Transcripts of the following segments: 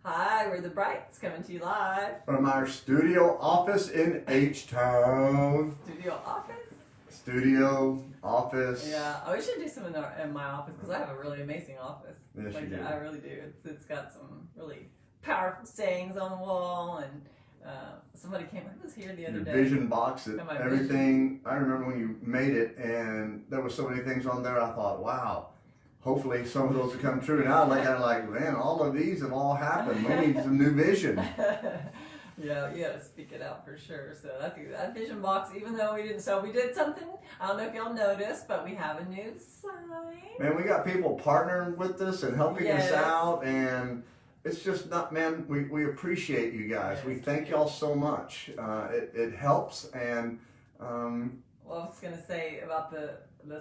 Hi, we're the Brights coming to you live. From our studio office in H-Town. Studio office? Studio office. Yeah, we should do some in my office because I have a really amazing office. Yes, you do. I really do. It's got some really powerful sayings on the wall, and somebody came. I was here the other day. Vision box, everything. I remember when you made it, and there were so many things on there. I thought, wow. Hopefully some of those will come true. Now I'm like, man, all of these have all happened. We need some new vision. Yeah, you gotta speak it out for sure. So I think that vision box, even though we did something. I don't know if y'all noticed, but we have a new sign. Man, we got people partnering with us and helping us Yes. out, and it's just not, man, we appreciate you guys. Yes, we thank y'all so much. It helps, and well, I was gonna say about the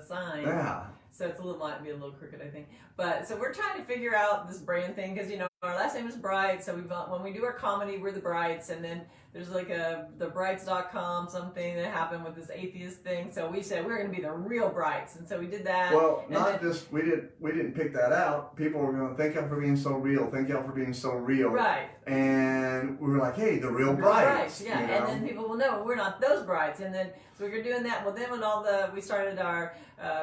sign. yeah. So it's might be a little crooked, I think. But so we're trying to figure out this brand thing because our last name is Bright. So when we do our comedy, we're the Brights, and then there's like the Brights.com something that happened with this atheist thing. So we said we're going to be the real Brights, and so we did that. Well, we didn't pick that out. People were going, thank y'all for being so real. Thank y'all for being so real. Right. And we were like, hey, the real Brights. Yeah. And then people will know we're not those Brights. And then so we were doing that. Well, then when we started our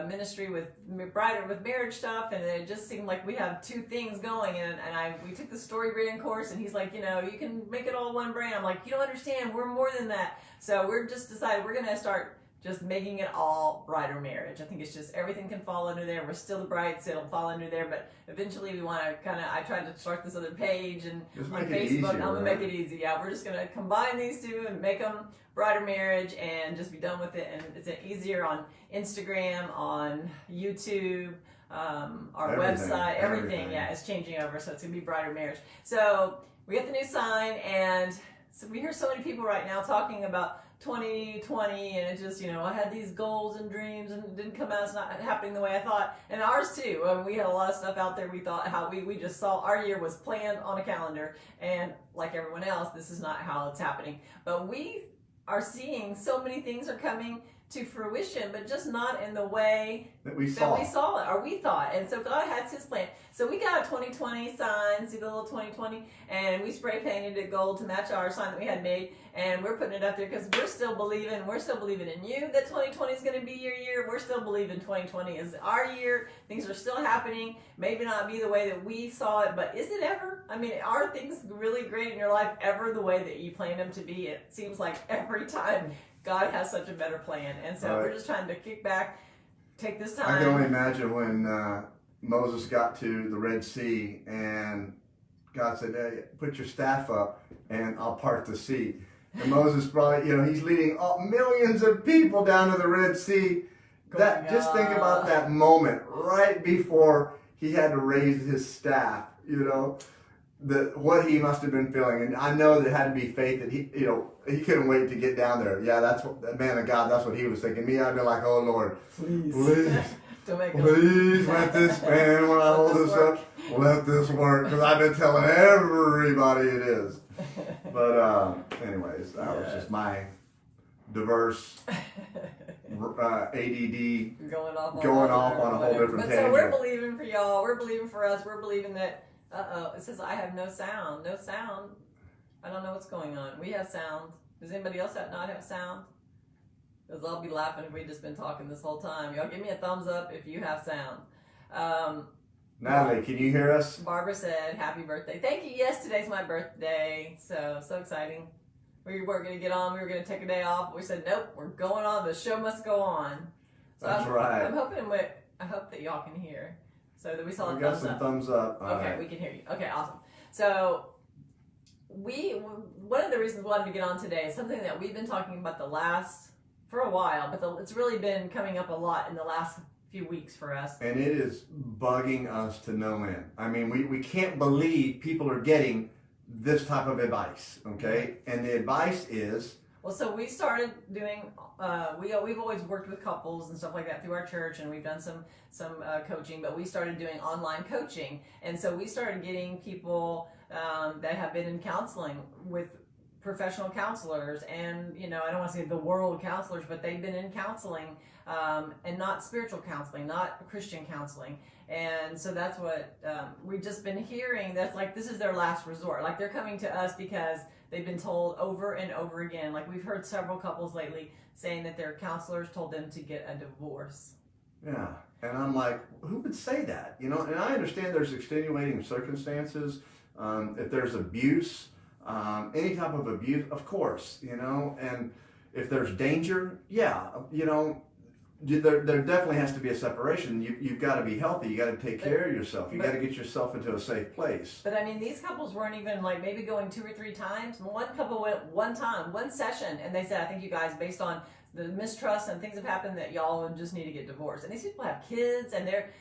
ministry with marriage stuff, and it just seemed like we have two things going. And we took the story brand course, and he's like, you can make it all one brand. I'm like, you don't understand. We're more than that. So we're just decided we're going to start just making it all Brighter Marriage. I think it's just everything can fall under there. We're still the Brights, it'll fall under there, but eventually we want to I tried to start this other page and on Facebook. I'm going to make it easy. Yeah, we're just going to combine these two and make them Brighter Marriage and just be done with it. And it's easier on Instagram, on YouTube, our website, everything. Yeah, it's changing over, so it's going to be Brighter Marriage. So we got the new sign, and so we hear so many people right now talking about 2020, and it just, I had these goals and dreams, and it didn't come out. It's not happening the way I thought. And ours too. I mean, we had a lot of stuff out there. We thought how we just saw our year was planned on a calendar, and like everyone else, this is not how it's happening. But we are seeing so many things are coming to fruition, but just not in the way that we saw it, or we thought. And so God has His plan. So we got a 2020 sign, see the little 2020, and we spray painted it gold to match our sign that we had made, and we're putting it up there because we're still believing in you that 2020 is going to be your year. We're still believing 2020 is our year. Things are still happening. Maybe not be the way that we saw it, but is it ever? I mean, are things really great in your life ever the way that you planned them to be? It seems like every time God has such a better plan. And so we're just trying to kick back, take this time. I can only imagine when Moses got to the Red Sea and God said, hey, put your staff up and I'll part the sea. And Moses probably, he's leading millions of people down to the Red Sea. Just think about that moment right before he had to raise his staff, what he must have been feeling. And I know there had to be faith that he couldn't wait to get down there. Yeah, that's what that man of God, that's what he was thinking. Me, I'd be like, oh Lord, please let this man, when I hold this up, let this work. Because I've been telling everybody it is. But anyways, that was just my diverse ADD going off on a whole different tangent. So we're believing for y'all. We're believing for us. We're believing that, it says I have no sound. No sound. I don't know what's going on. We have sound. Does anybody else not have sound? Because I'll be laughing if we've just been talking this whole time. Y'all give me a thumbs up if you have sound. Natalie, can you hear us? Barbara said, happy birthday. Thank you. Yes, today's my birthday. So exciting. We were going to get on. We were going to take a day off. We said, nope, we're going on. The show must go on. So That's right. I hope that y'all can hear. So that we saw a thumbs up. We got some thumbs up. Okay, right. We can hear you. Okay, awesome. So one of the reasons we wanted to get on today is something that we've been talking about for a while, but it's really been coming up a lot in the last few weeks for us. And it is bugging us to no end. I mean, we can't believe people are getting this type of advice, okay? And the advice is... Well, so we started doing, we've always worked with couples and stuff like that through our church, and we've done some coaching, but we started doing online coaching. And so we started getting people that have been in counseling with professional counselors, and I don't want to say the world counselors, but they've been in counseling, and not spiritual counseling, not Christian counseling. And so that's what we've just been hearing. That's like, this is their last resort. Like, they're coming to us because they've been told over and over again. Like, we've heard several couples lately saying that their counselors told them to get a divorce. Yeah. And I'm like, who would say that? And I understand there's extenuating circumstances. If there's abuse, any type of abuse, of course, and if there's danger, yeah, there definitely has to be a separation. You've got to be healthy. You got to take care of yourself. You got to get yourself into a safe place. But I mean, these couples weren't even like maybe going 2 or 3 times. One couple went one time, one session, and they said, I think you guys, based on the mistrust and things have happened, that y'all just need to get divorced. And these people have kids, and they're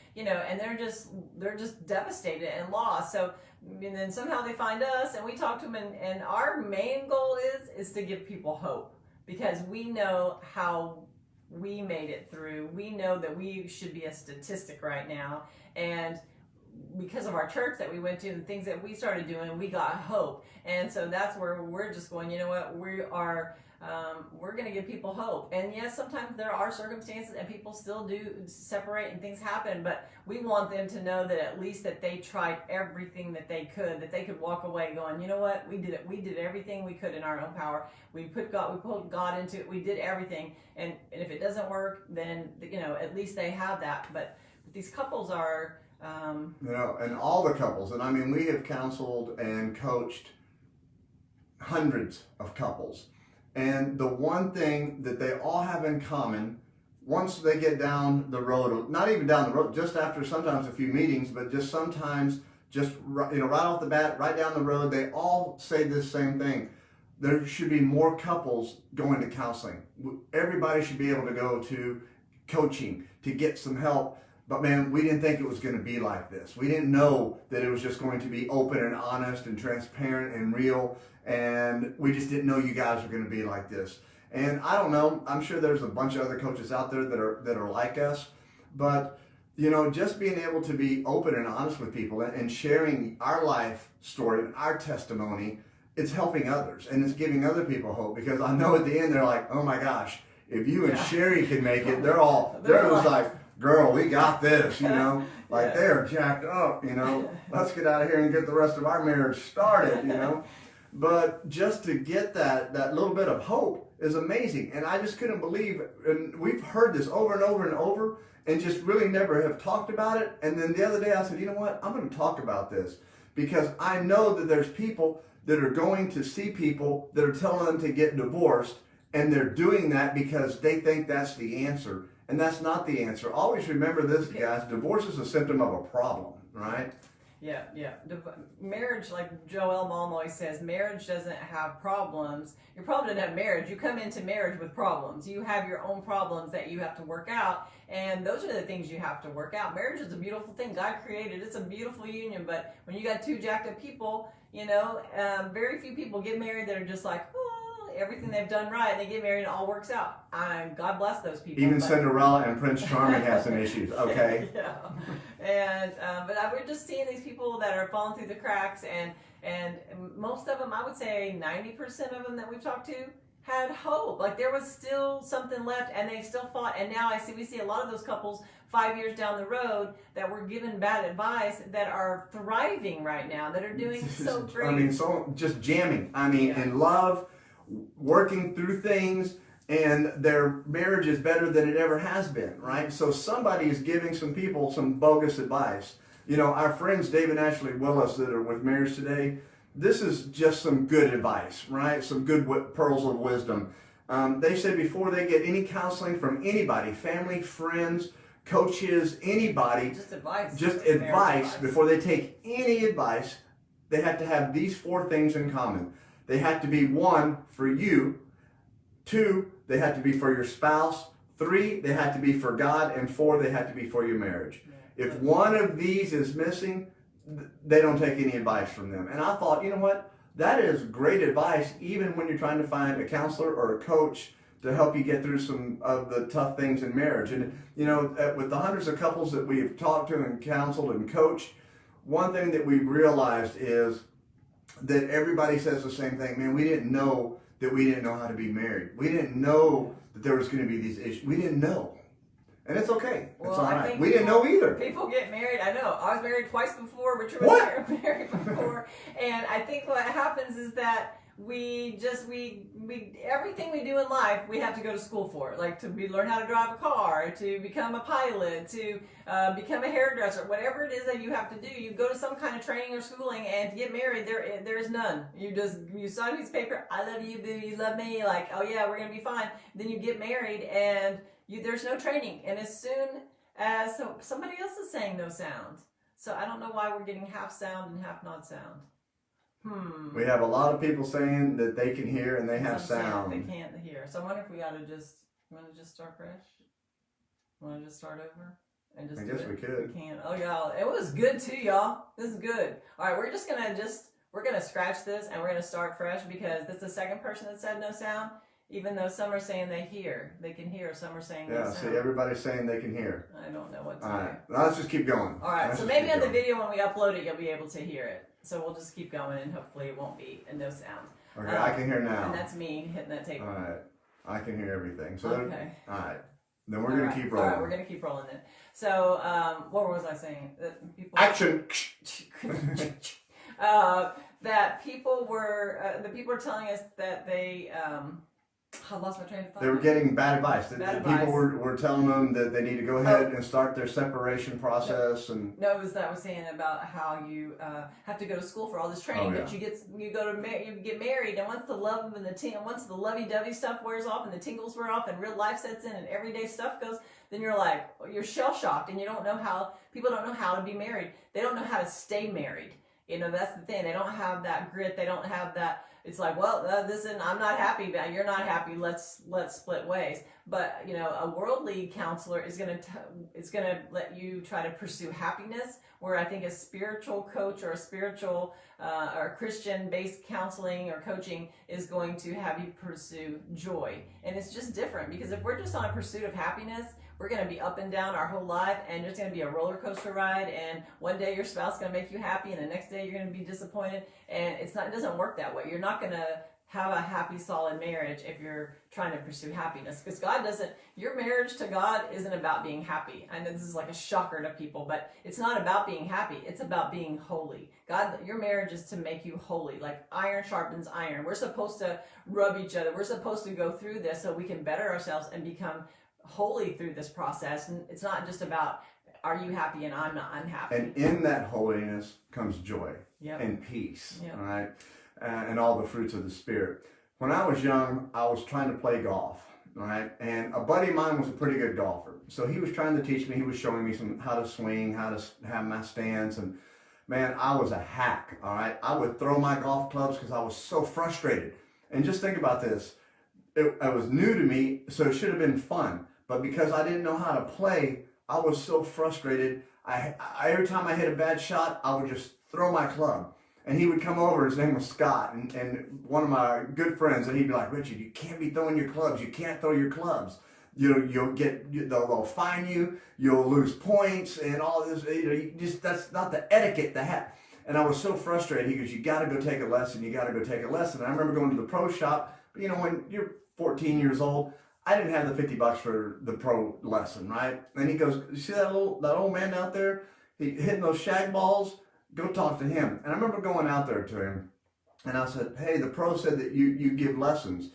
just devastated and lost. So, and then somehow they find us, and we talk to them, and our main goal is to give people hope, because we know how we made it through. We know that we should be a statistic right now, and because of our church that we went to and things that we started doing, we got hope. And so that's where we're just going, we're going to give people hope. And yes, sometimes there are circumstances and people still do separate and things happen, but we want them to know that at least that they tried everything that they could walk away going, you know what, we did it. We did everything we could in our own power. We pulled God into it. We did everything. And if it doesn't work, then, at least they have that. But these couples are, and all the couples, and I mean, we have counseled and coached hundreds of couples. And the one thing that they all have in common, once they get down the road, not even down the road, just after sometimes a few meetings, but just sometimes, right off the bat, right down the road, they all say this same thing. There should be more couples going to counseling. Everybody should be able to go to coaching to get some help. But man, we didn't think it was going to be like this. We didn't know that it was just going to be open and honest and transparent and real. And we just didn't know you guys were going to be like this. And I don't know, I'm sure there's a bunch of other coaches out there that are like us. But, just being able to be open and honest with people and sharing our life story and our testimony, it's helping others. And it's giving other people hope. Because I know at the end, they're like, oh my gosh, if you and Sherry can make it, they're like, girl, we got this, they're jacked up, let's get out of here and get the rest of our marriage started, But just to get that little bit of hope is amazing. And I just couldn't believe, and we've heard this over and over and over, and just really never have talked about it. And then the other day I said, you know what, I'm going to talk about this, because I know that there's people that are going to see people that are telling them to get divorced, and they're doing that because they think that's the answer. And that's not the answer. Always remember this, guys. Divorce is a symptom of a problem, right? Yeah. Marriage, like Joel Malm always says, marriage doesn't have problems. Your problem doesn't have marriage. You come into marriage with problems. You have your own problems that you have to work out, and those are the things you have to work out. Marriage is a beautiful thing. God created. It's a beautiful union, but when you got 2 jacked up people, very few people get married that are just like, everything they've done right, and they get married and it all works out. God bless those people. Even Cinderella and Prince Charming have some issues, okay? Yeah. And but we're just seeing these people that are falling through the cracks, and most of them, I would say 90% of them that we've talked to had hope. Like, there was still something left, and they still fought. And now we see a lot of those couples 5 years down the road that were given bad advice that are thriving right now, that are doing so great. So just jamming. In love, working through things, and their marriage is better than it ever has been, right? So somebody is giving some people some bogus advice. Our friends Dave and Ashley Willis that are with Marriage Today, this is just some good advice, right? Some good pearls of wisdom. They said before they get any counseling from anybody, family, friends, coaches, anybody, just advice, before they take any advice, they have to have these 4 things in common. They have to be 1, for you. 2, they have to be for your spouse. 3, they have to be for God. And 4, they have to be for your marriage. If one of these is missing, they don't take any advice from them. And I thought, you know what? That is great advice, even when you're trying to find a counselor or a coach to help you get through some of the tough things in marriage. And, with the hundreds of couples that we've talked to and counseled and coached, one thing that we've realized is that everybody says the same thing. Man, we didn't know that we didn't know how to be married. We didn't know that there was going to be these issues. We didn't know. And it's okay. It's Well, all I right. think We didn't know either. People get married. I know. I was married twice before. Richard was married before. And I think what happens is that we everything we do in life, we have to go to school for. Like learn how to drive a car, to become a pilot, to become a hairdresser, whatever it is that you have to do. You go to some kind of training or schooling, and to get married, there is none. You sign a piece of paper. I love you, boo. You love me. Like, oh yeah, we're gonna be fine. Then you get married, and there's no training. And as soon as somebody else is saying no sound, so I don't know why we're getting half sound and half not sound. We have a lot of people saying that they can hear and they have sound. They can't hear. So I wonder if we ought to just start fresh. Want to just start over? And just I guess we could. We can. Oh y'all, it was good too, y'all. This is good. All right, we're gonna scratch this and we're gonna start fresh because this is the second person that said no sound. Even though some are saying they can hear. Some are saying no sound. See, everybody's saying they can hear. I don't know what to All do. right, now let's just keep going. All right, so maybe on the video when we upload it, you'll be able to hear it. So we'll just keep going, and hopefully it won't be no sound. Okay, I can hear now. And that's me hitting that tape. All right, I can hear everything. So okay. All right, then we're gonna keep rolling. All right, we're gonna keep rolling then. So what was I saying? Action. That people were the people were telling us that they I lost my train of thought. They were getting bad advice. People were telling them that they need to go ahead and start their separation process. No, it was that I was saying about how you have to go to school for all this training, but you get married, and once the love and once the lovey-dovey stuff wears off and the tingles wear off and real life sets in and everyday stuff goes, then you're shell shocked and people don't know how to be married. They don't know how to stay married. That's the thing. They don't have that grit. They don't have that. It's like, well, I'm not happy, but you're not happy. Let's split ways. But a worldly counselor is gonna let you try to pursue happiness. Where I think a spiritual coach or a spiritual or Christian-based counseling or coaching is going to have you pursue joy, and it's just different because if we're just on a pursuit of happiness, we're going to be up and down our whole life, and it's going to be a roller coaster ride. And one day your spouse is going to make you happy, and the next day you're going to be disappointed. And it doesn't work that way. You're not going to have a happy, solid marriage if you're trying to pursue happiness, because your marriage to God isn't about being happy. I know this is like a shocker to people, but it's not about being happy. It's about being holy. Your marriage is to make you holy, like iron sharpens iron. We're supposed to rub each other. We're supposed to go through this so we can better ourselves and become holy through this process. And it's not just about, are you happy and I'm not unhappy. And in that holiness comes joy and peace, all right? And all the fruits of the Spirit. When I was young, I was trying to play golf, all right? And a buddy of mine was a pretty good golfer. So he was trying to teach me, he was showing me how to swing, how to have my stance. And man, I was a hack, all right? I would throw my golf clubs because I was so frustrated. And just think about this. It was new to me, so it should have been fun. But because I didn't know how to play, I was so frustrated. Every time I hit a bad shot, I would just throw my club. And he would come over, his name was Scott, and one of my good friends, and he'd be like, Richard, you can't be throwing your clubs. You can't throw your clubs. They'll fine you, you'll lose points, and all this, that's not the etiquette to have. And I was so frustrated. He goes, you got to go take a lesson. And I remember going to the pro shop, but when you're 14 years old, I didn't have the $50 for the pro lesson, right? And he goes, you see that old man out there? He hitting those shag balls? Go talk to him. And I remember going out there to him, and I said, hey, the pro said that you give lessons.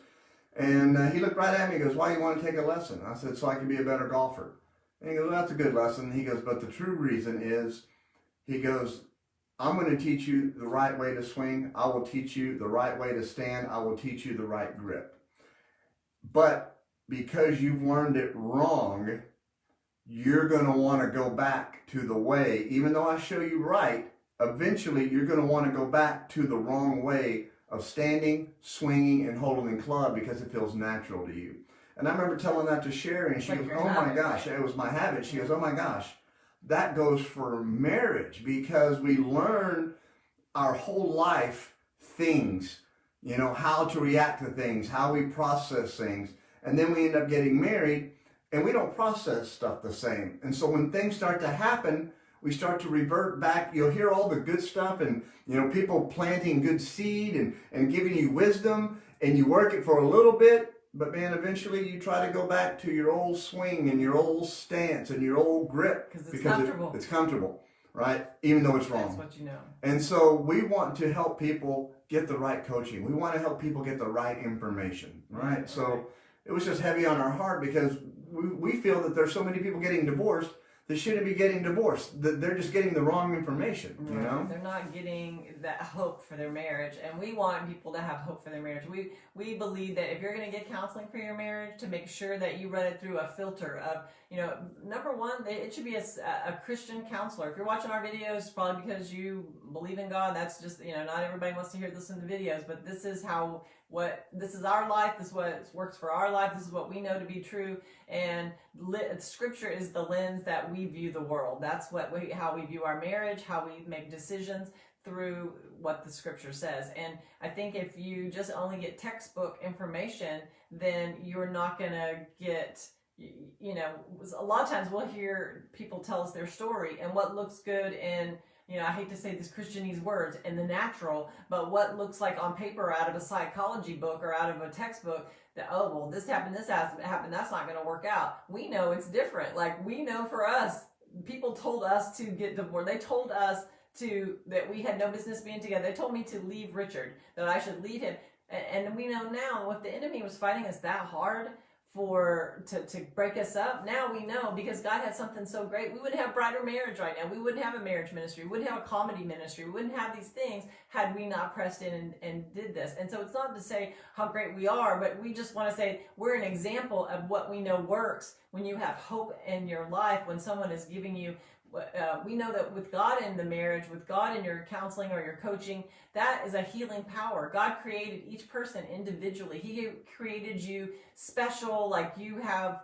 And he looked right at me and goes, why do you want to take a lesson? I said, so I can be a better golfer. And he goes, well, that's a good lesson. He goes, but the true reason is, he goes, I'm going to teach you the right way to swing. I will teach you the right way to stand. I will teach you the right grip. But because you've learned it wrong, you're going to want to go back to the way, even though I show you right, eventually you're going to want to go back to the wrong way of standing, swinging, and holding the club because it feels natural to you. And I remember telling that to Sherry, and she goes, oh my gosh, it was my habit. She goes, oh my gosh, that goes for marriage because we learn our whole life things, how to react to things, how we process things. And then we end up getting married and we don't process stuff the same. And so when things start to happen, we start to revert back. You'll hear all the good stuff and, people planting good seed and giving you wisdom, and you work it for a little bit, but man, eventually you try to go back to your old swing and your old stance and your old grip. Because it's comfortable. It's comfortable, right? Even though it's wrong. That's what you know. And so we want to help people get the right coaching. We want to help people get the right information, right? So it was just heavy on our heart because we feel that there's so many people getting divorced that shouldn't be getting divorced. That they're just getting the wrong information, you know? They're not getting that hope for their marriage, and we want people to have hope for their marriage. We believe that if you're going to get counseling for your marriage, to make sure that you run it through a filter of, number one, it should be a Christian counselor. If you're watching our videos, it's probably because you believe in God. That's just, not everybody wants to listen to videos, but this is this is our life. This is what works for our life. This is what we know to be true. And Scripture is the lens that we view the world. That's how we view our marriage, how we make decisions through what the Scripture says. And I think if you just only get textbook information, then you're not going to get, a lot of times we'll hear people tell us their story and what looks good in, I hate to say this Christianese words, in the natural, but what looks like on paper out of a psychology book or out of a textbook that, this happened, that's not going to work out. We know it's different. Like, we know for us, people told us to get divorced. They told us that we had no business being together. They told me to leave Richard, that I should leave him. And we know now, if the enemy was fighting us that hard to break us up, now we know, because God had something so great. We wouldn't have Brighter Marriage right now. We wouldn't have a marriage ministry. We wouldn't have a comedy ministry. We wouldn't have these things had we not pressed in and did this. And so it's not to say how great we are, but we just want to say we're an example of what we know works when you have hope in your life, when someone is giving you we know that with God in the marriage, with God in your counseling or your coaching, that is a healing power. God created each person individually. He created you special, like you have,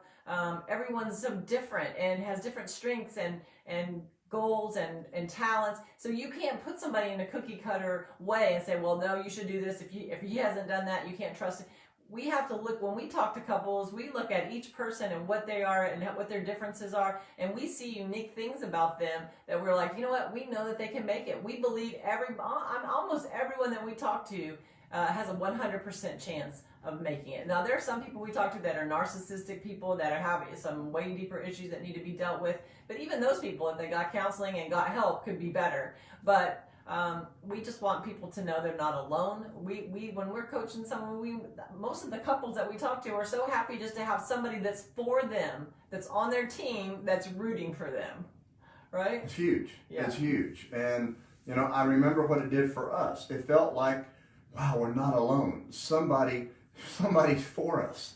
everyone's so different and has different strengths and goals and talents. So you can't put somebody in a cookie cutter way and say, well, no, you should do this. If he hasn't done that, you can't trust it. We have to look, when we talk to couples, we look at each person and what they are and what their differences are, and we see unique things about them that we're like, you know what, we know that they can make it. We believe almost everyone that we talk to has a 100% chance of making it. Now, there are some people we talk to that are narcissistic people that have some way deeper issues that need to be dealt with, but even those people, if they got counseling and got help, could be better. But we just want people to know they're not alone. We when we're coaching someone, most of the couples that we talk to are so happy just to have somebody that's for them, that's on their team, that's rooting for them, right? It's huge. Yeah. It's huge. And, I remember what it did for us. It felt like, wow, we're not alone. Somebody's for us.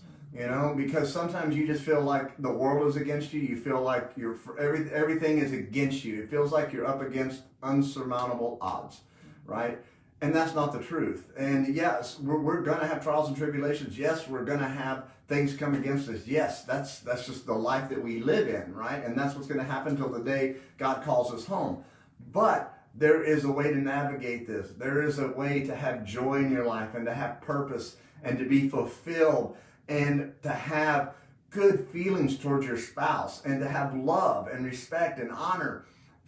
Because sometimes you just feel like the world is against you. You feel like everything is against you. It feels like you're up against unsurmountable odds, right? And that's not the truth. And yes, we're going to have trials and tribulations. Yes, we're going to have things come against us. Yes, that's just the life that we live in, right? And that's what's going to happen till the day God calls us home. But there is a way to navigate this. There is a way to have joy in your life and to have purpose and to be fulfilled, and to have good feelings towards your spouse, and to have love and respect and honor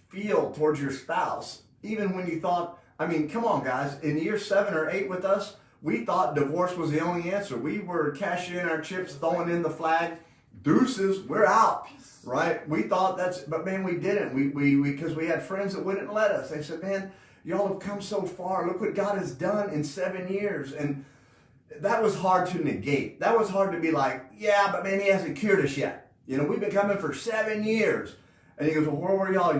feel towards your spouse. Even when you thought, come on guys, in year 7 or 8 with us, we thought divorce was the only answer. We were cashing in our chips, throwing in the flag, deuces, we're out, right? We thought but man, we didn't. We because we had friends that wouldn't let us. They said, man, y'all have come so far. Look what God has done in 7 years. And that was hard to negate. That was hard to be like, yeah, but man, he hasn't cured us yet. We've been coming for 7 years. And he goes, well, where were y'all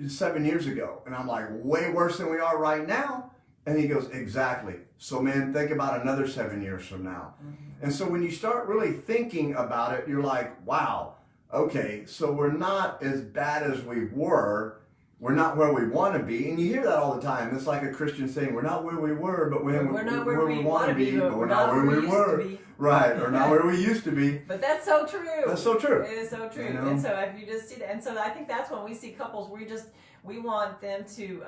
7 years ago? And I'm like, way worse than we are right now. And he goes, exactly. So man, think about another 7 years from now. Mm-hmm. And so when you start really thinking about it, you're like, wow, okay, so we're not as bad as we were. We're not where we want to be. And you hear that all the time. It's like a Christian saying, we're not where we were, but we're not where we want to be, but we're not where we were. Right, or not where we used to be. But that's so true. That's so true. It is so true. And so if you just see that, and so I think that's when we see couples, we want them to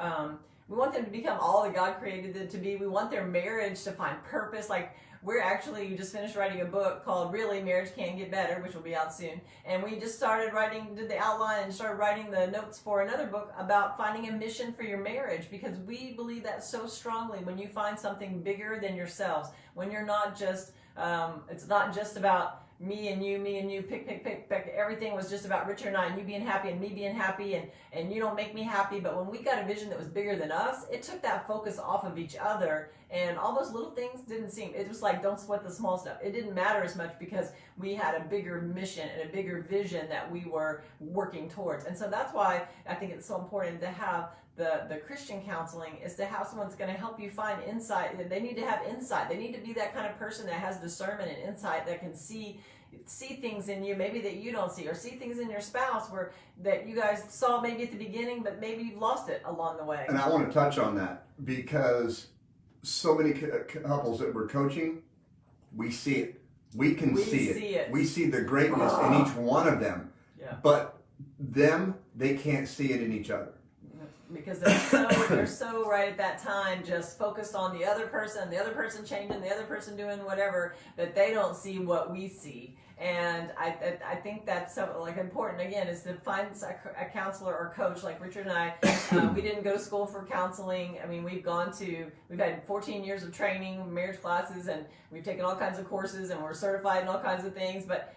become all that God created them to be. We want their marriage to find purpose. Like, we're actually just finished writing a book called Really Marriage Can Get Better, which will be out soon. And we just did the outline and started writing the notes for another book about finding a mission for your marriage, because we believe that so strongly. When you find something bigger than yourselves, when you're not just, it's not just about me and you, pick. Everything was just about Richard and I, and you being happy and me being happy, and you don't make me happy. But when we got a vision that was bigger than us, it took that focus off of each other, and all those little things it was like, don't sweat the small stuff. It didn't matter as much because we had a bigger mission and a bigger vision that we were working towards. And so that's why I think it's so important to have the Christian counseling, is to have someone that's going to help you find insight. They need to have insight. They need to be that kind of person that has discernment and insight, that can see things in you maybe that you don't see, or see things in your spouse that you guys saw maybe at the beginning, but maybe you've lost it along the way. And I want to touch on that, because so many couples that we're coaching, we see it. We can see it. We see the greatness in each one of them. Yeah. But they can't see it in each other. Because they're so right at that time just focused on the other person changing, the other person doing whatever, that they don't see what we see. And I think that's so important, again, is to find a counselor or coach like Richard and I. We didn't go to school for counseling. I mean, we've had 14 years of training, marriage classes, and we've taken all kinds of courses, and we're certified in all kinds of things. But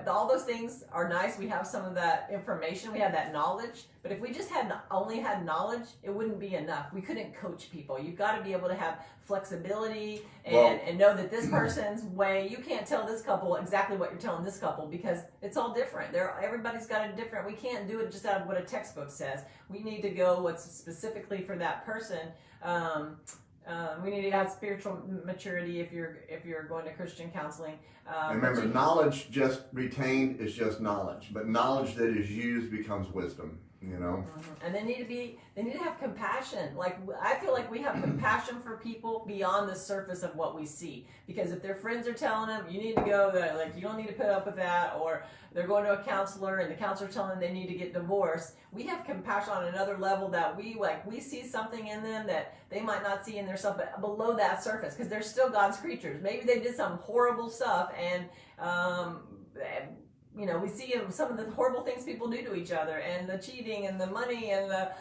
all those things are nice. We have some of that information. We have that knowledge. But if we just only had knowledge, it wouldn't be enough. We couldn't coach people. You've got to be able to have flexibility and know that this person's way, you can't tell this couple exactly what you're telling this couple, because it's all different. Everybody's got a different, we can't do it just out of what a textbook says. We need to go what's specifically for that person. We need to have spiritual maturity if you're going to Christian counseling. Remember, knowledge just retained is just knowledge, but knowledge that is used becomes wisdom. And they need to have compassion. Like, I feel like we have compassion for people beyond the surface of what we see, because if their friends are telling them you need to go, you don't need to put up with that, or they're going to a counselor and the counselor's telling them they need to get divorced, we have compassion on another level, that we see something in them that they might not see in themselves, but below that surface, because they're still God's creatures. Maybe they did some horrible stuff, and we see some of the horrible things people do to each other, and the cheating and the money and the,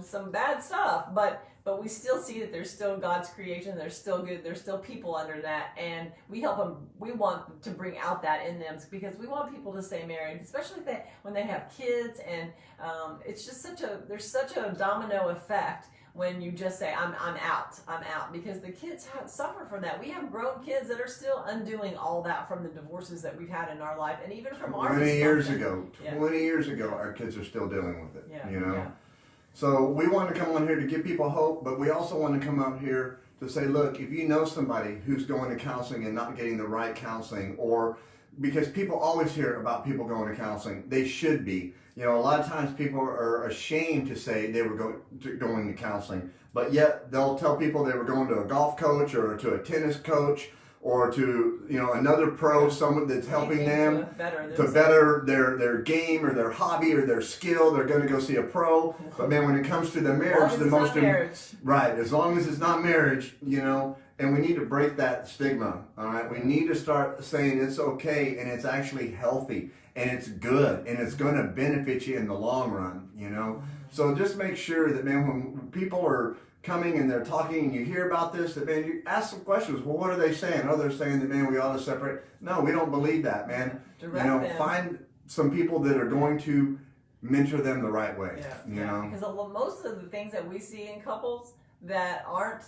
some bad stuff. But we still see that there's still God's creation. They're still good. There's still people under that, and we help them. We want to bring out that in them, because we want people to stay married, especially when they have kids. And it's just there's such a domino effect when you just say, I'm out, because the kids suffer from that. We have grown kids that are still undoing all that from the divorces that we've had in our life, and even from our 20 years ago, our kids are still dealing with it, Yeah. So we want to come on here to give people hope, but we also want to come out here to say, look, if you know somebody who's going to counseling and not getting the right counseling, or because people always hear about people going to counseling, they should be. A lot of times people are ashamed to say they were going to counseling, but yet they'll tell people they were going to a golf coach or to a tennis coach or to another pro, someone that's helping them to better their game or their hobby or their skill. They're going to go see a pro. But man, when it comes to the marriage, right, as long as it's not marriage, and we need to break that stigma. All right, we need to start saying it's okay and it's actually healthy and it's good and it's going to benefit you in the long run. So just make sure that, man, when people are coming and they're talking and you hear about this, that, man, you ask some questions. Well, what are they saying? Oh, they're saying that, man, we ought to separate. No, we don't believe that, man. Find some people that are going to mentor them the right way. Because most of the things that we see in couples that aren't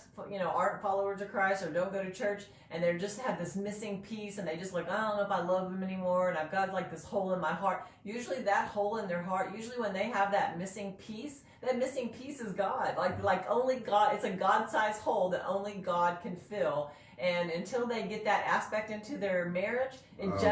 followers of Christ or don't go to church, and they just have this missing piece, and they just I don't know if I love him anymore, and I've got this hole in my heart. Usually that hole in their heart, when they have that missing piece is God. Like only God, it's a God-sized hole that only God can fill. And until they get that aspect into their marriage, it's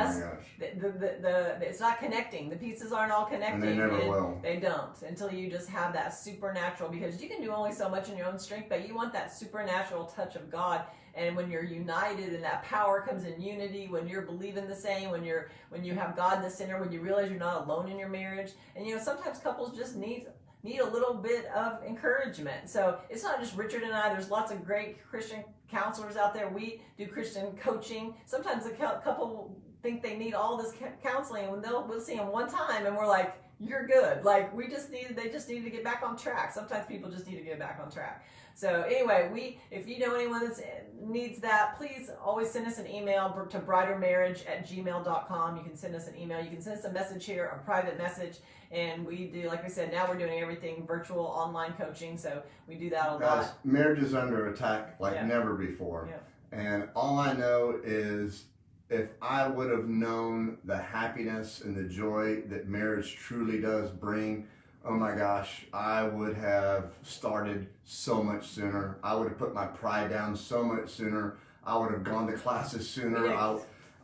not connecting. The pieces aren't all connecting. And they never will. They don't, until you just have that supernatural, because you can do only so much in your own strength, but you want that supernatural touch of God. And when you're united and that power comes in unity, when you're believing the same, when you have God in the center, when you realize you're not alone in your marriage. And sometimes couples just need need a little bit of encouragement. So it's not just Richard and I. There's lots of great Christian counselors out there. We do Christian coaching. Sometimes a couple think they need all this counseling, and we'll see them one time, and we're like, "You're good." Like they just needed to get back on track. Sometimes people just need to get back on track. So anyway, if you know anyone that needs that, please always send us an email to brightermarriage@gmail.com. You can send us an email. You can send us a message here, a private message. And we do, like I said, now we're doing everything virtual online coaching. So we do that a lot. Guys, marriage is under attack like never before. Yeah. And all I know is if I would have known the happiness and the joy that marriage truly does bring, oh my gosh, I would have started so much sooner. I would have put my pride down so much sooner. I would have gone to classes sooner.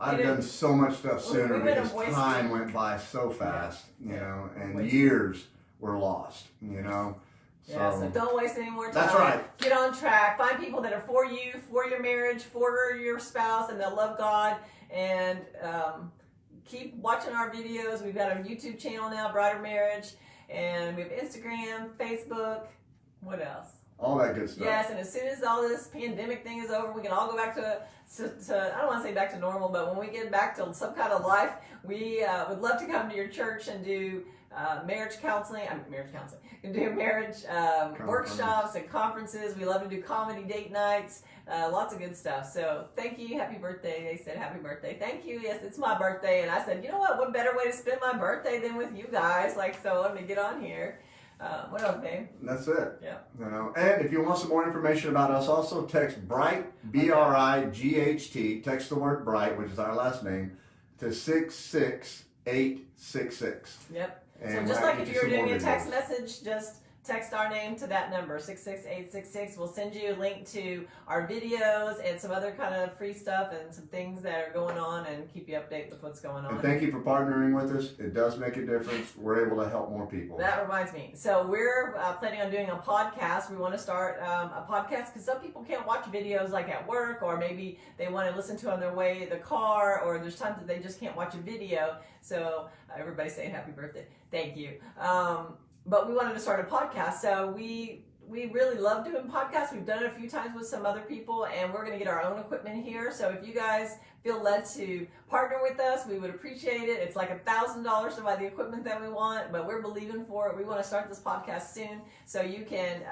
I'd have done so much stuff sooner because time went by so fast, you know, and years were lost, you know. So don't waste any more time. That's right. Get on track. Find people that are for you, for your marriage, for your spouse, and they'll love God. And keep watching our videos. We've got a YouTube channel now, Brighter Marriage. And we have Instagram, Facebook. What else? All that good stuff. Yes, and as soon as all this pandemic thing is over, we can all go back to I don't want to say back to normal, but when we get back to some kind of life, we would love to come to your church and do marriage counseling. And do marriage workshops and conferences. We love to do comedy date nights. Lots of good stuff. So thank you. Happy birthday. They said happy birthday. Thank you. Yes, it's my birthday. And I said, you know what better way to spend my birthday than with you guys? Like, so let me get on here. What else, babe? That's it. Yeah. You know, and if you want some more information about us, also text BRIGHT, BRIGHT, text the word BRIGHT, which is our last name, to 66866. Yep. And so just like if you were doing a text message, just text our name to that number, 66866. We'll send you a link to our videos and some other kind of free stuff and some things that are going on and keep you updated with what's going on. And thank you for partnering with us. It does make a difference. We're able to help more people. That reminds me. So we're planning on doing a podcast. We want to start a podcast because some people can't watch videos like at work, or maybe they want to listen to on their way to the car, or there's times that they just can't watch a video. So everybody's saying happy birthday. Thank you. But we wanted to start a podcast, so we really love doing podcasts. We've done it a few times with some other people, and we're going to get our own equipment here. So if you guys feel led to partner with us, we would appreciate it. It's like $1,000 to buy the equipment that we want, but we're believing for it. We want to start this podcast soon, so you can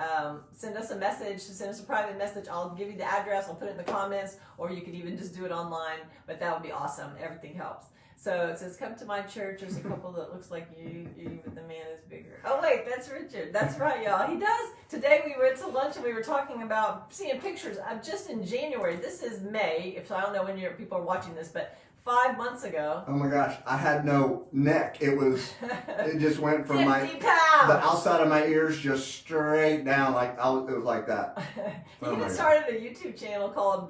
send us a message, send us a private message. I'll give you the address. I'll put it in the comments, or you could even just do it online, but that would be awesome. Everything helps. So it says, come to my church. There's a couple that looks like you, but the man is bigger. Oh, wait, that's Richard. That's right, y'all. He does. Today we went to lunch and we were talking about seeing pictures of just in January. This is May, if I don't know when people are watching this, but 5 months ago. Oh my gosh, I had no neck. It just went from 50 pounds. the outside of my ears just straight down. It was like that. He even started a YouTube channel called The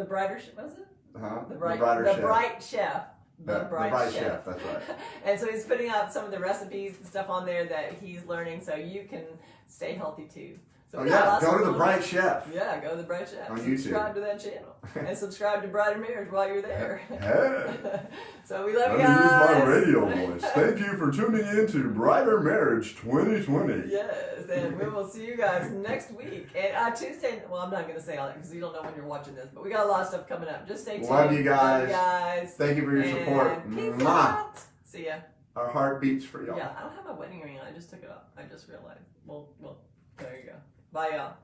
Brighter Chef. What is it? The Bright Chef. The Bright Chef, that's right. And so he's putting out some of the recipes and stuff on there that he's learning, so you can stay healthy too. So go to the Bright Chef. Yeah, go to the Bright Chef. On YouTube. Subscribe to that channel. And subscribe to Brighter Marriage while you're there. Hey. So we love you guys. guys. Use my radio voice. Thank you for tuning in to Brighter Marriage 2020. Yes, and we will see you guys next week. And Tuesday, well, I'm not going to say all that because you don't know when you're watching this, but we got a lot of stuff coming up. Just stay tuned. Love you guys. Love you guys. Thank you for your support. Peace out. See ya. Our heart beats for y'all. Yeah, I don't have my wedding ring on. I just took it off. I just realized. Well, there you go. Bye, y'all.